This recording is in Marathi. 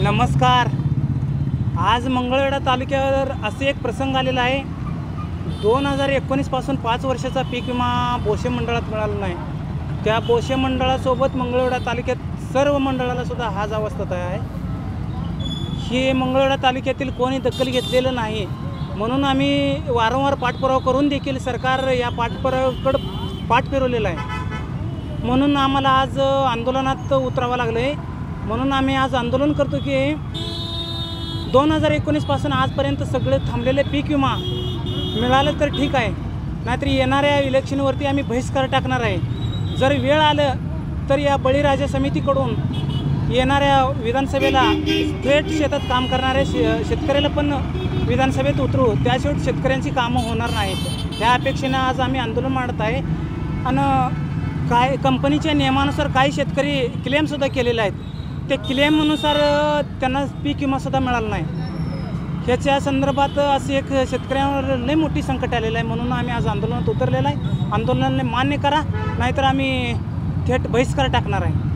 नमस्कार। आज मंगळवेढा तालुक्यावर असे एक प्रसंग आलेला आहे। 2019 पासून 5 वर्षाचा पीक विमा बोशे मंडळात मिळाला नाही। त्या बोशे मंडळासोबत मंगळवेढा तालुक्यात सर्व मंडळाला सुद्धा हाच अवस्था आहे। हे मंगळवेढा तालुक्यातील कोणी दखल घेतलेलं नाही, म्हणून आम्ही वारंवार पाठपुरावा करून देखील सरकार या पाठपुराव्याकडे पाठ फिरवलेला आहे। म्हणून आम्हाला आज आंदोलनात उतरावं लागलं आहे। म्हणून आम्ही आज आंदोलन करतो की 2019 पासून आजपर्यंत सगळे थांबलेले पीक विमा मिळालं तर ठीक आहे, नाहीतर येणाऱ्या इलेक्शनवरती आम्ही बहिष्कार टाकणार आहे। जर वेळ आलं तर या बळीराजा समितीकडून येणाऱ्या विधानसभेला थेट शेतात काम करणाऱ्या शेतकऱ्याला पण विधानसभेत उतरू, त्याशिवाय शेतकऱ्यांची कामं होणार नाहीत। ह्या अपेक्षेनं आज आम्ही आंदोलन मांडत आहे। आणि काय कंपनीच्या नियमानुसार काही शेतकरी क्लेमसुद्धा केलेले आहेत, ते क्लेमनुसार त्यांना पीक विमासुद्धा मिळाला नाही। ह्याच्या संदर्भात असे एक शेतकऱ्यांवर लई मोठी संकट आलेलं आहे। म्हणून आम्ही आज आंदोलनात उतरलेलं आहे। आंदोलनाने मान्य करा, नाहीतर आम्ही थेट बहिष्कार टाकणार आहे।